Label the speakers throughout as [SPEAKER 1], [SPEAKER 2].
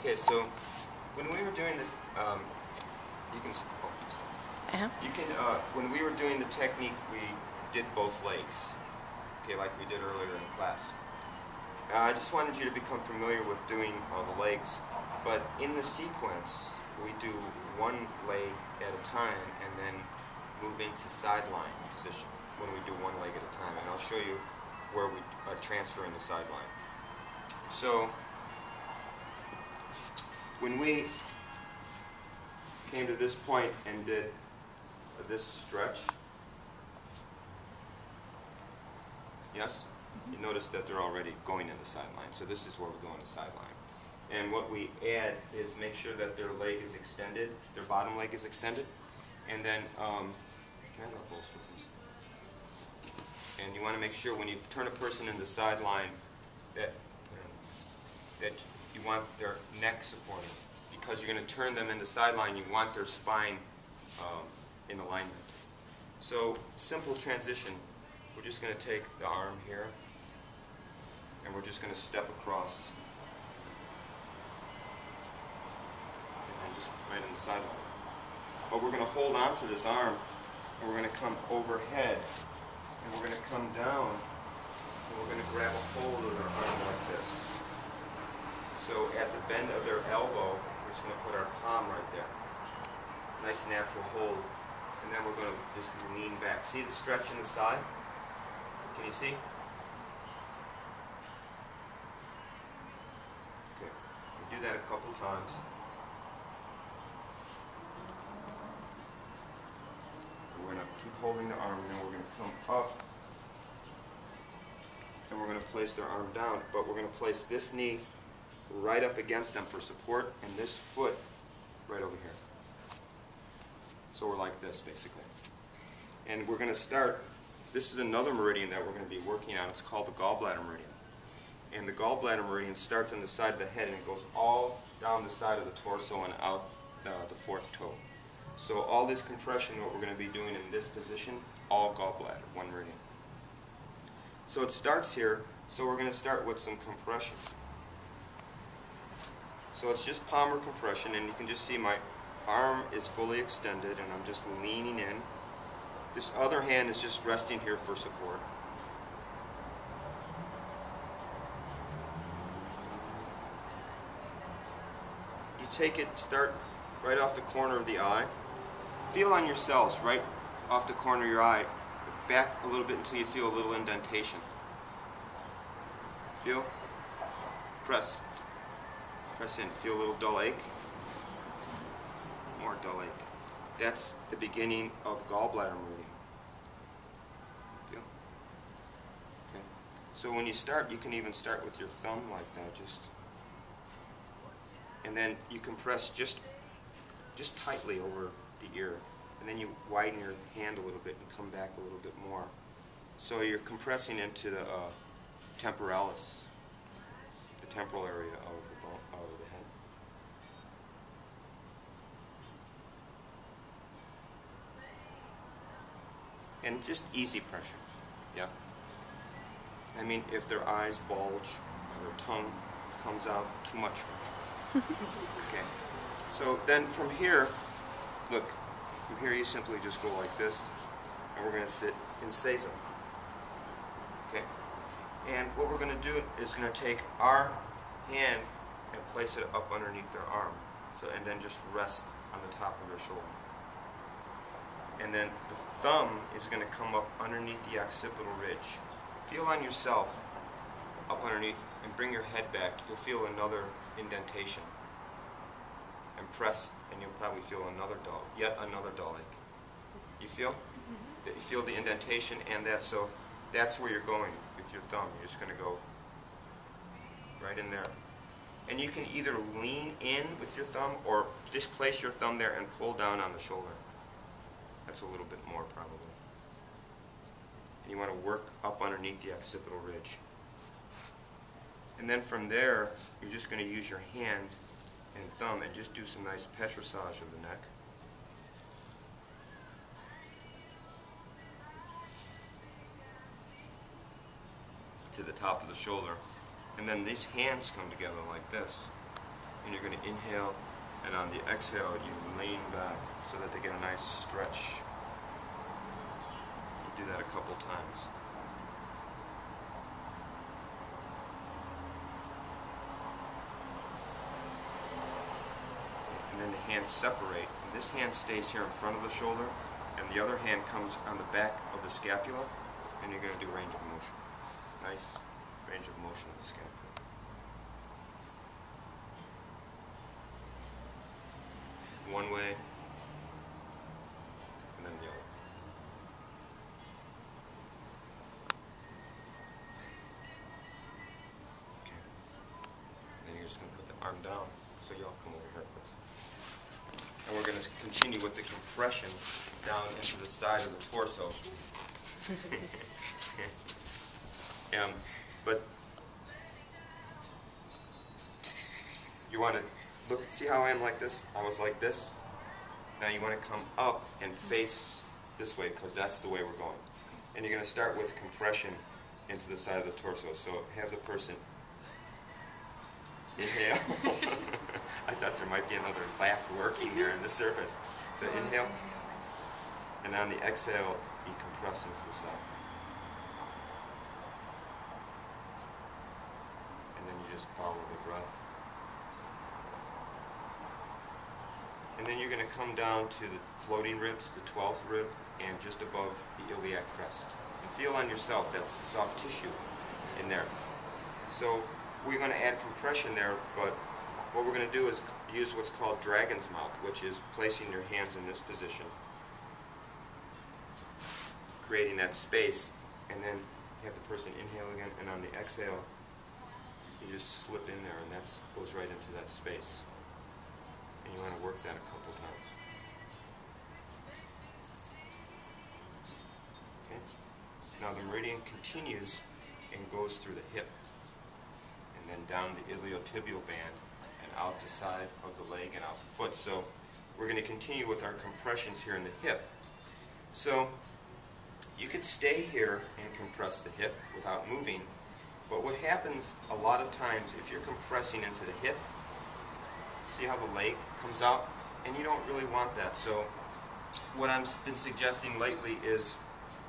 [SPEAKER 1] Okay, so when we were doing the, you can, when we were doing the technique, we did both legs, okay, like we did earlier in class. I just wanted you to become familiar with doing the legs, but in the sequence, we do one leg at a time and then move into sideline position when we do one leg at a time, and I'll show you where we transfer into sideline. So, when we came to this point and did this stretch, yes? You notice that they're already going into sideline, so this is where we're going to sideline. And what we add is make sure that their leg is extended, their bottom leg is extended, and then, can I have a bolster, please? And you want to make sure when you turn a person into sideline that you want their neck supported. Because you're going to turn them into sideline, you want their spine in alignment. So, simple transition. We're just going to take the arm here, and we're just going to step across. And then just right in the sideline. But we're going to hold on to this arm, and we're going to come overhead, and we're going to come down, and we're going to grab a hold of their arm like this. So at the bend of their elbow, we're just going to put our palm right there. Nice natural hold. And then we're going to just lean back. See the stretch in the side? Can you see? Okay. We do that a couple times. We're going to keep holding the arm, and then we're going to come up. And we're going to place their arm down, but we're going to place this knee right up against them for support, and this foot right over here. So we're like this, basically. And we're going to start, this is another meridian that we're going to be working on. It's called the gallbladder meridian. And the gallbladder meridian starts on the side of the head, and it goes all down the side of the torso and out the fourth toe. So all this compression, what we're going to be doing in this position, all gallbladder, one meridian. So it starts here, so we're going to start with some compression. So it's just palmar compression, and you can just see my arm is fully extended, and I'm just leaning in. This other hand is just resting here for support. You take it, start right off the corner of the eye. Feel on yourselves, right off the corner of your eye. Back a little bit until you feel a little indentation. Feel? Press. Press in. Feel a little dull ache. More dull ache. That's the beginning of gallbladder meridian. Feel? Okay. So when you start, you can even start with your thumb like that, and then you compress just tightly over the ear, and then you widen your hand a little bit and come back a little bit more. So you're compressing into the temporalis, the temporal area of the head. And just easy pressure, yeah? I mean, if their eyes bulge or their tongue comes out, too much pressure. Okay, so then from here, look, from here you simply just go like this, and we're going to sit in seizo. Okay, and what we're going to do is going to take our hand and place it up underneath their arm, and then just rest on the top of their shoulder. And then the thumb is going to come up underneath the occipital ridge. Feel on yourself up underneath, and bring your head back. You'll feel another indentation. And press, and you'll probably feel yet another dull ache. You feel? That you feel the indentation, and so that's where you're going with your thumb. You're just going to go right in there. And you can either lean in with your thumb, or just place your thumb there and pull down on the shoulder. That's a little bit more, probably. And you want to work up underneath the occipital ridge. And then from there, you're just going to use your hand and thumb and just do some nice petrissage of the neck. To the top of the shoulder. And then these hands come together like this. and you're going to inhale, and on the exhale you lean back so that they get a nice stretch. You do that a couple times. And then the hands separate. And this hand stays here in front of the shoulder, and the other hand comes on the back of the scapula, and you're going to do range of motion. Nice range of motion of the scapula. One way, and then the other. Okay. And then you're just going to put the arm down. So y'all come over here, please. And we're going to continue with the compression down into the side of the torso. But you want to look, see how I am like this? I was like this. Now you want to come up and face this way, because that's the way we're going. And you're going to start with compression into the side of the torso. So have the person inhale. I thought there might be another laugh lurking there in the surface. So inhale, and on the exhale, you compress into the side. And then you just follow the breath. And then you're going to come down to the floating ribs, the 12th rib, and just above the iliac crest. And feel on yourself, that's soft tissue in there. So we're going to add compression there, but what we're going to do is use what's called dragon's mouth, which is placing your hands in this position, creating that space, and then you have the person inhale again, and on the exhale, you just slip in there, and that goes right into that space. And you want to work that a couple times. Okay? Now the meridian continues and goes through the hip, and then down the iliotibial band, and out the side of the leg and out the foot. So we're going to continue with our compressions here in the hip. So you could stay here and compress the hip without moving, but what happens a lot of times if you're compressing into the hip, see how the leg comes out? And you don't really want that. So what I've been suggesting lately is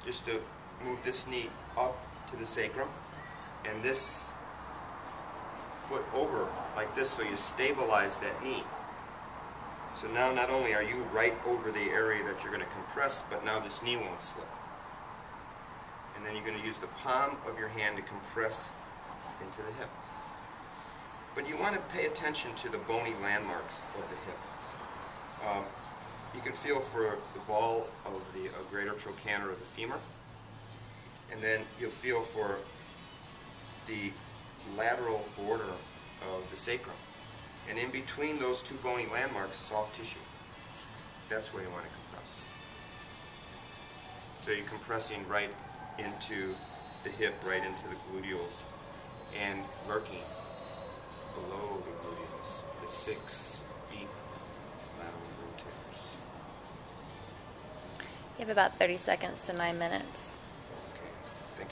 [SPEAKER 1] just to move this knee up to the sacrum and this foot over like this, so you stabilize that knee. So now not only are you right over the area that you're going to compress, but now this knee won't slip. And then you're going to use the palm of your hand to compress into the hip. But you want to pay attention to the bony landmarks of the hip. You can feel for the ball of the greater trochanter of the femur, and then you'll feel for the lateral border of the sacrum. And in between those two bony landmarks, soft tissue. That's where you want to compress. So you're compressing right into the hip, right into the gluteals, and lurking below the gluteals, the 6 deep lateral rotators.
[SPEAKER 2] You have about 30 seconds to 9 minutes.
[SPEAKER 1] Okay, thank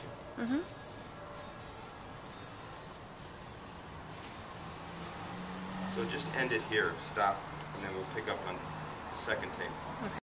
[SPEAKER 1] you. So just end it here, stop, and then we'll pick up on the second tape.